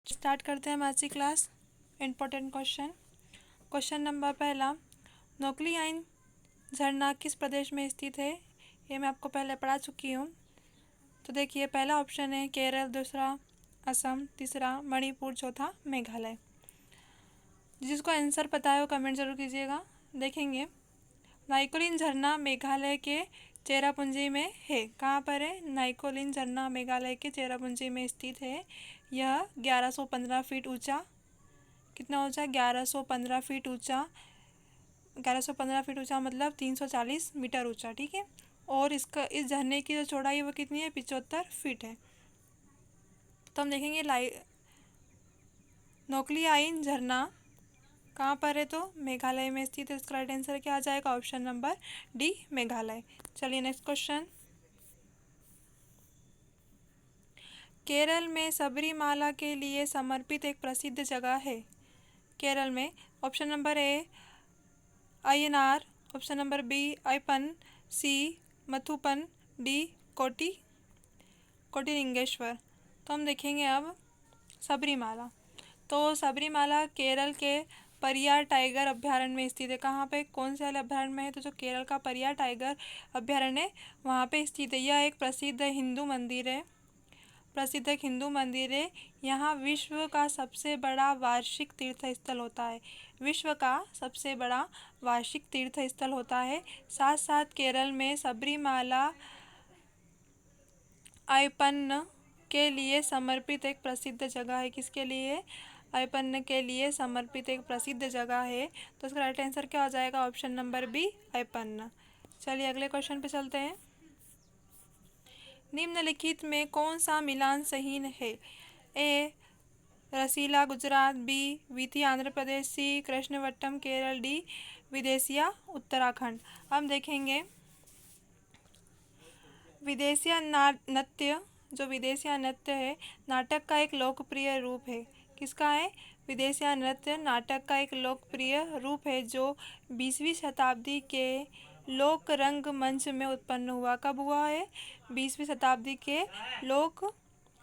Start करते हैं हम आज की क्लास। इम्पोर्टेंट क्वेश्चन नंबर पहला, नोक्लियाइन झरना किस प्रदेश में स्थित है? ये मैं आपको पहले पढ़ा चुकी हूँ। तो देखिए, पहला ऑप्शन है केरल, दूसरा असम, तीसरा मणिपुर, चौथा मेघालय। जिसको आंसर पता है वो कमेंट जरूर कीजिएगा। देखेंगे, नाइकोलिन झरना मेघालय के चेरापूंजी में है। कहाँ पर है? नाइकोलिन झरना मेघालय के चेरापूंजी में स्थित है। यह 1115 फीट ऊंचा, कितना ऊंचा? 1115 फीट ऊंचा। 1115 फीट ऊंचा मतलब 340 मीटर ऊंचा, ठीक है। और इस झरने की जो चौड़ाई है वो कितनी है? 75 फीट है। तो हम देखेंगे नोक्लियाइन झरना कहाँ पर है? तो मेघालय में स्थित है। इसका राइट आंसर क्या आ जाएगा? Option number D, Meghalaya. चलिए नेक्स्ट क्वेश्चन। केरल में सबरीमाला के लिए समर्पित एक प्रसिद्ध जगह है। केरल में option number A Ayyanar, option number B Ayyappan, C Muthappan, D Kotilingeshwar. तो हम देखेंगे अब सबरीमाला। तो सबरीमाला केरल के परियार टाइगर अभ्यारण्य में स्थित है। कहाँ पे? कौन से वाले अभ्यारण्य में है? तो जो केरल का परियार टाइगर अभ्यारण्य है वहाँ पे स्थित है। यह एक प्रसिद्ध हिंदू मंदिर है। यहाँ विश्व का सबसे बड़ा वार्षिक तीर्थ स्थल होता है। विश्व का सबसे बड़ा वार्षिक तीर्थ स्थल होता है। साथ साथ केरल में सबरीमाला अयप्पन के लिए समर्पित एक प्रसिद्ध जगह है। किसके लिए? अयप्पन के लिए समर्पित एक प्रसिद्ध जगह है। तो इसका राइट आंसर क्या हो जाएगा? Option number B, Ayyappan. चलिए अगले क्वेश्चन पे चलते हैं। निम्नलिखित में कौन सा मिलान सही है? ए रसीला गुजरात, बी वीथी आंध्र प्रदेश, सी कृष्णवट्टम केरल, डी विदेशिया उत्तराखंड। हम देखेंगे विदेशिया नृत्य, जो विदेशिया नृत्य है नाटक का एक लोकप्रिय रूप है। किसका है? विदेशिया नृत्य नाटक का एक लोकप्रिय रूप है जो 20वीं शताब्दी के लोक रंगमंच में उत्पन्न हुआ। कब हुआ है? 20वीं शताब्दी के लोक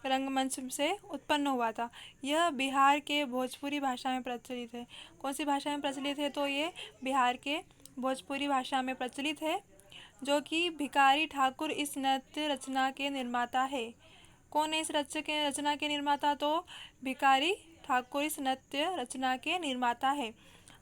रंगमंच से उत्पन्न हुआ था। यह बिहार के भोजपुरी भाषा में प्रचलित है। कौन सी भाषा में प्रचलित है? तो ये बिहार के भोजपुरी भाषा में प्रचलित है, जो कि भिखारी ठाकुर इस नृत्य रचना के निर्माता है। कौन है इस रचना के निर्माता? तो भिखारी ठाकुर इस नृत्य रचना के निर्माता है।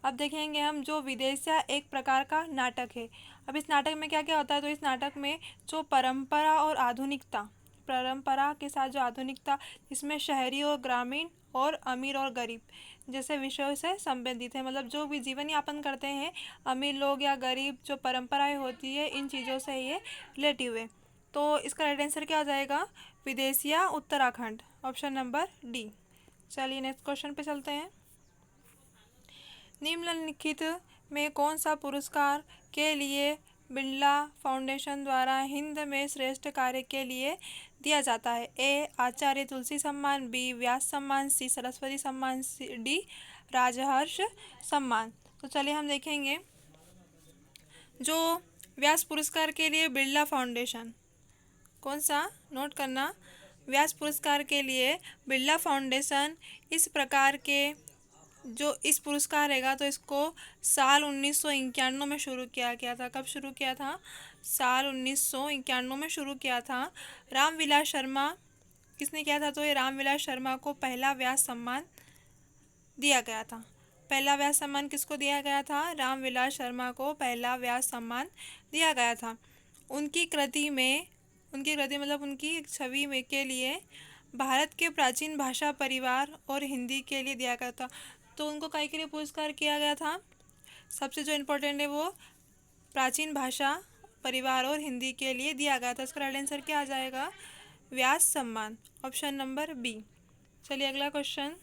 अब देखेंगे हम जो विदेशिया एक प्रकार का नाटक है। अब इस नाटक में क्या क्या होता है? तो इस नाटक में जो परंपरा और आधुनिकता, परंपरा के साथ जो आधुनिकता, इसमें शहरी और ग्रामीण और अमीर और गरीब जैसे विषयों से संबंधित है। मतलब जो भी जीवन यापन करते हैं अमीर लोग या गरीब, जो परंपराएं होती है इन चीज़ों से ये रिलेटिव है। तो इसका राइट आंसर क्या हो जाएगा? विदेशिया उत्तराखंड, ऑप्शन नंबर डी। चलिए नेक्स्ट क्वेश्चन पे चलते हैं। निम्नलिखित में कौन सा पुरस्कार के लिए बिरला फाउंडेशन द्वारा हिंद में श्रेष्ठ कार्य के लिए दिया जाता है? ए आचार्य तुलसी सम्मान, बी व्यास सम्मान, सी सरस्वती सम्मान, डी राजहर्ष सम्मान। तो चलिए हम देखेंगे जो व्यास पुरस्कार के लिए बिरला फाउंडेशन, कौन सा? नोट करना, व्यास पुरस्कार के लिए बिरला फाउंडेशन इस प्रकार के जो इस पुरस्कार रहेगा तो इसको साल 1991 में शुरू किया गया था। कब शुरू किया था? साल 1991 में शुरू किया था। रामविलास शर्मा, किसने किया था? तो ये रामविलास शर्मा को पहला व्यास सम्मान दिया गया था। पहला व्यास सम्मान किसको दिया गया था? रामविलास शर्मा को पहला व्यास सम्मान दिया गया था। उनकी कृति मतलब उनकी छवि में के लिए भारत के प्राचीन भाषा परिवार और हिंदी के लिए दिया गया था। तो उनको काय के लिए पुरस्कार किया गया था? सबसे जो इम्पोर्टेंट है वो प्राचीन भाषा परिवार और हिंदी के लिए दिया गया था। इसका राइट आंसर क्या आ जाएगा? व्यास सम्मान, ऑप्शन नंबर बी। चलिए अगला क्वेश्चन।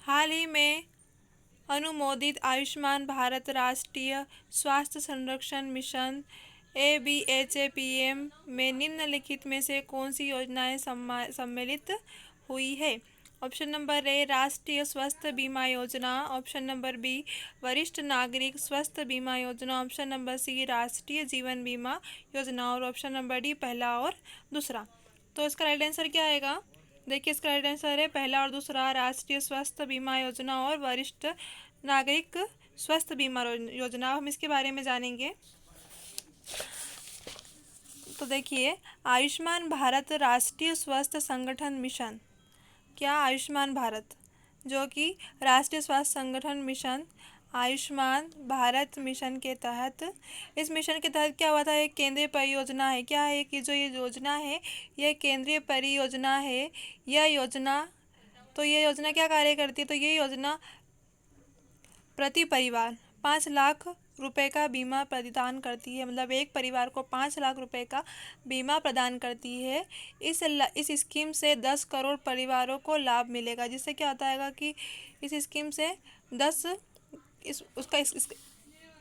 हाल ही में अनुमोदित आयुष्मान भारत राष्ट्रीय स्वास्थ्य संरक्षण मिशन ABHAPM में निम्नलिखित में से कौन सी योजनाएं सम्मिलित हुई है? ऑप्शन नंबर ए राष्ट्रीय स्वास्थ्य बीमा योजना, ऑप्शन नंबर बी वरिष्ठ नागरिक स्वास्थ्य बीमा योजना, ऑप्शन नंबर सी राष्ट्रीय जीवन बीमा योजना और ऑप्शन नंबर डी पहला और दूसरा। तो इसका राइट आंसर क्या आएगा? देखिए इसका राइट आंसर है पहला और दूसरा, राष्ट्रीय स्वास्थ्य बीमा योजना और वरिष्ठ नागरिक स्वास्थ्य बीमा योजना। हम इसके बारे में जानेंगे। तो देखिए, आयुष्मान भारत राष्ट्रीय स्वास्थ्य संगठन मिशन, क्या आयुष्मान भारत जो कि राष्ट्रीय स्वास्थ्य संगठन मिशन, आयुष्मान भारत मिशन के तहत, इस मिशन के तहत क्या हुआ था, एक केंद्रीय परियोजना है। क्या है कि जो ये योजना है यह केंद्रीय परियोजना है। यह योजना, तो ये योजना क्या कार्य करती है, तो ये योजना प्रति परिवार 5 लाख रुपए का बीमा प्रदान करती है। मतलब एक परिवार को 5 लाख रुपए का बीमा प्रदान करती है। इस स्कीम से 10 करोड़ परिवारों को लाभ मिलेगा। जिससे क्या होता है कि इस स्कीम से 10 इस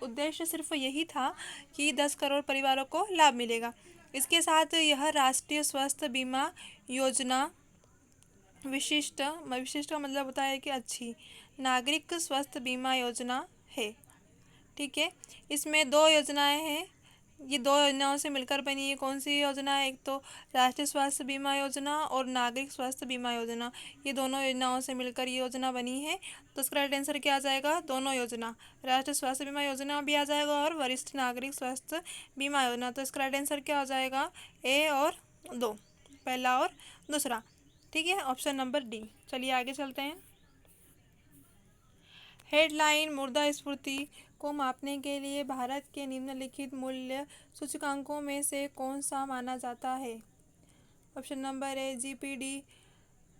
उद्देश्य सिर्फ यही था कि 10 करोड़ परिवारों को लाभ मिलेगा। इसके साथ यह राष्ट्रीय स्वास्थ्य बीमा योजना विशिष्ट का मतलब होता है कि अच्छी नागरिक स्वास्थ्य बीमा योजना है। ठीक है, इसमें 2 योजनाएं हैं। ये 2 योजनाओं से मिलकर बनी है। कौन सी योजना है, एक तो राष्ट्रीय स्वास्थ्य बीमा योजना और नागरिक स्वास्थ्य बीमा योजना। ये दोनों योजनाओं से मिलकर ये योजना बनी है। तो इसका राइट आंसर क्या आ जाएगा, दोनों योजना, राष्ट्रीय स्वास्थ्य बीमा योजना भी आ जाएगा और वरिष्ठ नागरिक स्वास्थ्य बीमा योजना। तो इसका राइट आंसर क्या हो जाएगा, ए और 2, पहला और दूसरा। ठीक है, ऑप्शन नंबर डी। चलिए आगे चलते हैं। हेडलाइन मुद्रास्फीति को मापने के लिए भारत के निम्नलिखित मूल्य सूचकांकों में से कौन सा माना जाता है। Option number A GPD,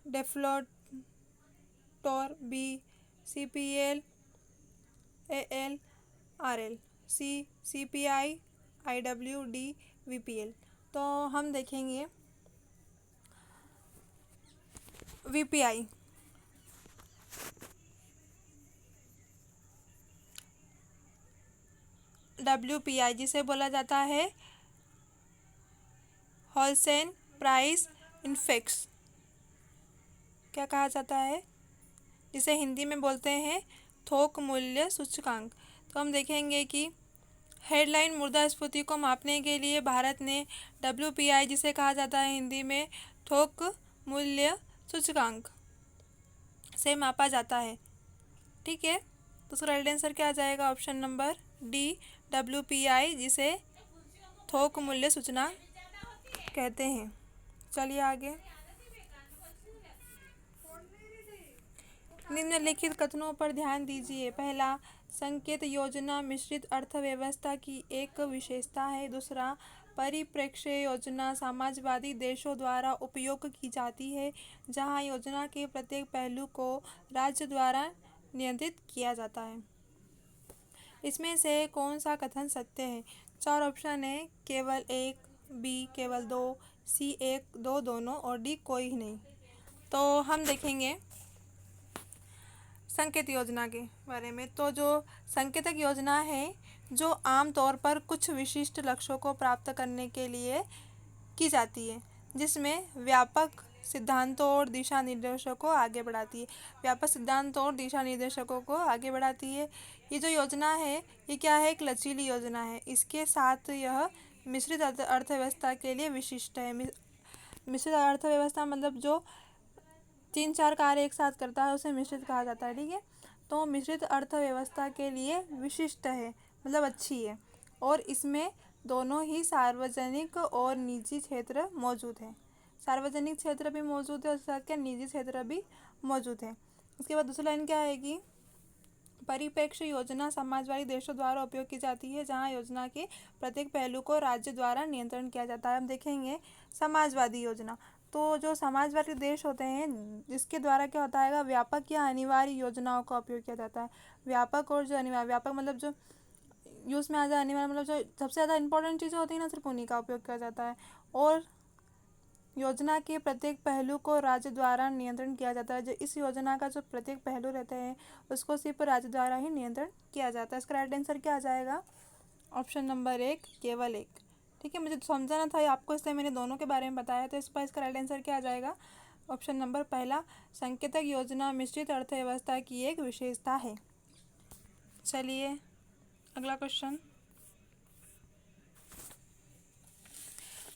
deflator, B CPL, AL, RL, C CPI, IW, D VPL. तो हम देखेंगे वीपीआई। WPI जिसे बोला जाता है होलसेल प्राइस इंडेक्स, क्या कहा जाता है, जिसे हिंदी में बोलते हैं थोक मूल्य सूचकांक। तो हम देखेंगे कि हेडलाइन मुद्रास्फीति को मापने के लिए भारत ने WPI जिसे कहा जाता है हिंदी में थोक मूल्य सूचकांक से मापा जाता है। ठीक है, तो उसका राइट आंसर क्या आ जाएगा, ऑप्शन नंबर डी WPI जिसे थोक मूल्य सूचकांक कहते हैं। चलिए आगे। निम्नलिखित कथनों पर ध्यान दीजिए। पहला, संकेत योजना मिश्रित अर्थव्यवस्था की एक विशेषता है। दूसरा, परिप्रेक्ष्य योजना समाजवादी देशों द्वारा उपयोग की जाती है जहां योजना के प्रत्येक पहलू को राज्य द्वारा नियंत्रित किया जाता है। इसमें से कौन सा कथन सत्य है। 4 ऑप्शन है, केवल एक, बी केवल 2, सी 1 2 दोनों और डी कोई नहीं। तो हम देखेंगे संकेत योजना के बारे में। तो जो संकेतक योजना है जो आम तौर पर कुछ विशिष्ट लक्ष्यों को प्राप्त करने के लिए की जाती है, जिसमें व्यापक सिद्धांतों और दिशा निर्देशों को आगे बढ़ाती है। व्यापक सिद्धांतों और दिशा निर्देशकों को आगे बढ़ाती है। ये जो योजना है ये क्या है, एक लचीली योजना है। इसके साथ यह मिश्रित अर्थव्यवस्था के लिए विशिष्ट है। मिश्रित अर्थव्यवस्था मतलब जो 3-4 कार्य एक साथ करता है उसे मिश्रित कहा जाता है। ठीक है, तो मिश्रित अर्थव्यवस्था के लिए विशिष्ट है, मतलब अच्छी है। और इसमें दोनों ही सार्वजनिक और निजी क्षेत्र मौजूद हैं। सार्वजनिक क्षेत्र भी मौजूद है और साथ क्या निजी क्षेत्र भी मौजूद है। उसके बाद दूसरी लाइन क्या आएगी, परिप्रेक्ष्य योजना समाजवादी देशों द्वारा उपयोग की जाती है जहां योजना के प्रत्येक पहलू को राज्य द्वारा नियंत्रण किया जाता है। हम देखेंगे समाजवादी योजना। तो जो समाजवादी देश होते हैं जिसके द्वारा क्या होता है, व्यापक या अनिवार्य योजनाओं का उपयोग किया जाता है। व्यापक और जो अनिवार्य, व्यापक मतलब जो यूज़ में आ जाए, अनिवार्य मतलब जो सबसे ज़्यादा इंपॉर्टेंट चीज़ें होती हैं ना, सिर्फ उन्हीं का उपयोग किया जाता है। और योजना के प्रत्येक पहलू को राज्य द्वारा नियंत्रण किया जाता है। जो इस योजना का जो प्रत्येक पहलू रहते हैं उसको सिर्फ राज्य द्वारा ही नियंत्रण किया जाता है। इसका राइट आंसर क्या आ जाएगा, ऑप्शन नंबर 1 केवल 1। ठीक है, मुझे समझाना था आपको इसलिए मैंने दोनों के बारे में बताया। तो इस पर इसका राइट आंसर क्या आ जाएगा, ऑप्शन नंबर पहला, संकेतक योजना मिश्रित अर्थव्यवस्था की एक विशेषता है। चलिए अगला क्वेश्चन।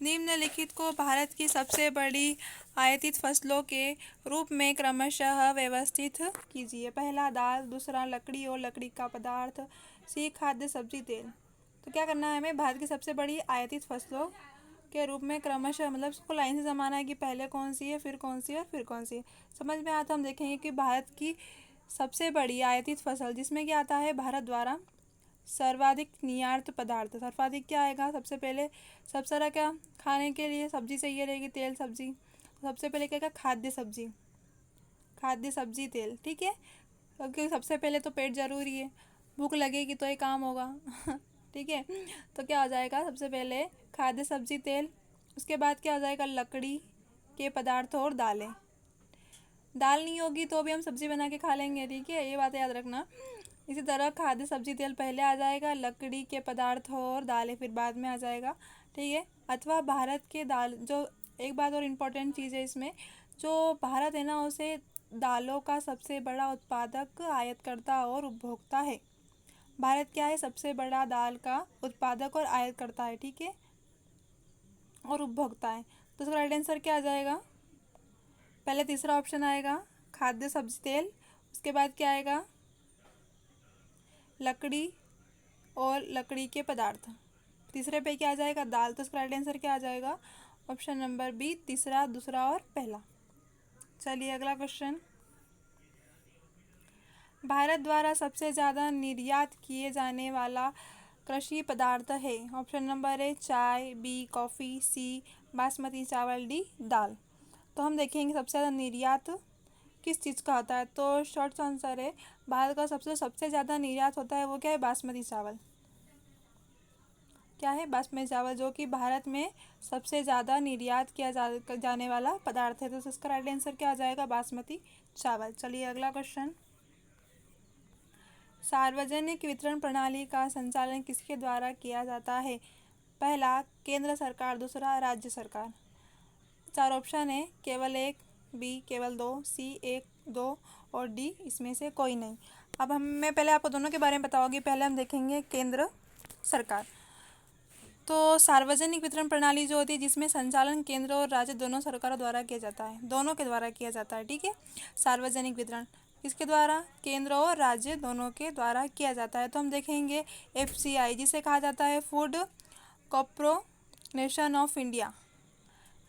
निम्नलिखित को भारत की सबसे बड़ी आयातित फसलों के रूप में क्रमशः व्यवस्थित कीजिए। पहला दाल, दूसरा लकड़ी और लकड़ी का पदार्थ, सी खाद्य सब्जी तेल। तो क्या करना है हमें, भारत की सबसे बड़ी आयातित फसलों के रूप में क्रमशः, मतलब उसको लाइन से जमाना है कि पहले कौन सी है, फिर कौन सी है, फिर कौन सी है। समझ में आया तो हम देखेंगे कि भारत की सबसे बड़ी आयातित फसल, जिसमें क्या आता है, भारत द्वारा सर्वाधिक निर्यात पदार्थ। सर्वाधिक क्या आएगा, सबसे पहले सबसे सारा क्या खाने के लिए सब्जी चाहिए रहेगी, तेल सब्जी। सबसे पहले क्या, खाद्य सब्जी, खाद्य सब्जी तेल, ठीक है, क्योंकि सबसे पहले तो पेट जरूरी है, भूख लगेगी तो ही काम होगा ठीक है। तो क्या हो जाएगा, सबसे पहले खाद्य सब्जी तेल, उसके बाद क्या हो जाएगा, लकड़ी के पदार्थ और दालें। दाल नहीं होगी तो भी हम सब्जी बना के खा लेंगे, ठीक है, ये बात याद रखना। इसी तरह खाद्य सब्जी तेल पहले आ जाएगा, लकड़ी के पदार्थ और दालें फिर बाद में आ जाएगा, ठीक है। अथवा भारत के दाल, जो एक बात और इम्पोर्टेंट चीज़ है इसमें, जो भारत है ना, उसे दालों का सबसे बड़ा उत्पादक, आयातकर्ता और उपभोक्ता है। भारत क्या है, सबसे बड़ा दाल का उत्पादक और आयातकर्ता है, ठीक है, और उपभोक्ता है। तो इसका राइट आंसर क्या आ जाएगा, पहले तीसरा ऑप्शन आएगा खाद्य सब्जी तेल, उसके बाद क्या आएगा, लकड़ी और लकड़ी के पदार्थ, तीसरे पे क्या आ जाएगा, दाल। तो इसका राइट आंसर क्या आ जाएगा, ऑप्शन नंबर बी, तीसरा, दूसरा और पहला। चलिए अगला क्वेश्चन, भारत द्वारा सबसे ज़्यादा निर्यात किए जाने वाला कृषि पदार्थ है। ऑप्शन नंबर ए चाय, बी कॉफ़ी, सी बासमती चावल, डी दाल। तो हम देखेंगे सबसे ज़्यादा निर्यात किस चीज़ का होता है। तो शॉर्ट आंसर है, भारत का सबसे ज़्यादा निर्यात होता है वो क्या है, बासमती चावल। क्या है, बासमती चावल, जो कि भारत में सबसे ज़्यादा निर्यात किया जाने वाला पदार्थ है। तो इसका राइट आंसर क्या आ जाएगा, बासमती चावल। चलिए अगला क्वेश्चन, सार्वजनिक वितरण प्रणाली का संचालन किसके द्वारा किया जाता है। पहला केंद्र सरकार, दूसरा राज्य सरकार। चार ऑप्शन है, केवल एक, बी केवल दो, सी एक दो और डी इसमें से कोई नहीं। अब मैं पहले आपको दोनों के बारे में बताऊंगी। पहले हम देखेंगे केंद्र सरकार। तो सार्वजनिक वितरण प्रणाली जो होती है, जिसमें संचालन केंद्र और राज्य दोनों सरकारों द्वारा किया जाता है, दोनों के द्वारा किया जाता है, ठीक है। सार्वजनिक वितरण किसके द्वारा, केंद्र और राज्य दोनों के द्वारा किया जाता है। तो हम देखेंगे FCI, जिसे कहा जाता है फूड कॉर्पोरेशन ऑफ इंडिया,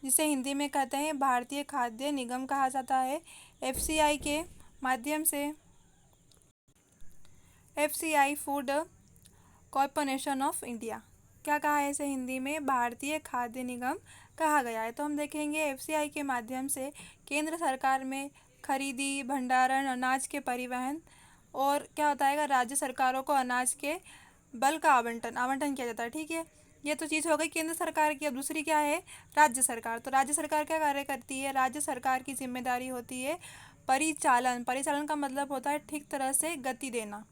जिसे हिंदी में कहते हैं भारतीय खाद्य निगम कहा जाता है। FCI के माध्यम से, FCI food corporation of India, क्या कहा है इसे हिंदी में, भारतीय खाद्य निगम कहा गया है। तो हम देखेंगे FCI के माध्यम से केंद्र सरकार में खरीदी, भंडारण, अनाज के परिवहन और क्या होता है, राज्य सरकारों को अनाज के बल्क का आवंटन किया जाता है, ठीक है। ये तो चीज़ हो गई केंद्र सरकार की। अब दूसरी क्या है, राज्य सरकार। तो राज्य सरकार क्या कार्य करती है, राज्य सरकार की जिम्मेदारी होती है परिचालन। परिचालन का मतलब होता है ठीक तरह से गति देना,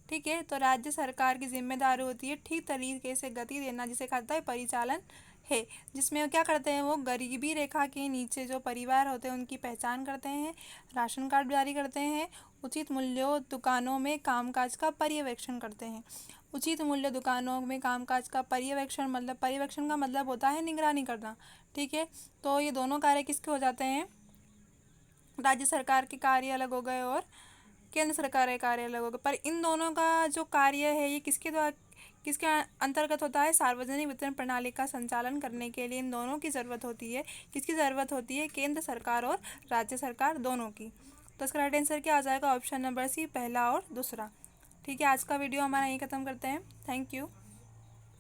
ठीक है। तो राज्य सरकार की जिम्मेदारी होती है ठीक तरीके से गति देना, जिसे कहता है परिचालन है। जिसमें वो क्या करते हैं, वो गरीबी रेखा के नीचे जो परिवार होते हैं उनकी पहचान करते हैं, राशन कार्ड जारी करते हैं, उचित मूल्यों दुकानों में कामकाज का पर्यवेक्षण करते हैं। उचित मूल्य दुकानों में कामकाज का पर्यवेक्षण, मतलब पर्यवेक्षण का मतलब होता है निगरानी करना, ठीक है। तो ये दोनों कार्य किसके हो जाते हैं, राज्य सरकार के कार्य अलग हो गए और केंद्र सरकार के कार्य अलग हो गए। पर इन दोनों का जो कार्य है ये किसके द्वारा, किसके अंतर्गत होता है, सार्वजनिक वितरण प्रणाली का संचालन करने के लिए इन दोनों की ज़रूरत होती है। किसकी ज़रूरत होती है, केंद्र सरकार और राज्य सरकार दोनों की। तो इसका राइट आंसर क्या आ जाएगा, ऑप्शन नंबर सी, पहला और दूसरा। ठीक है, आज का वीडियो हमारा यहीं ख़त्म करते हैं। Thank you.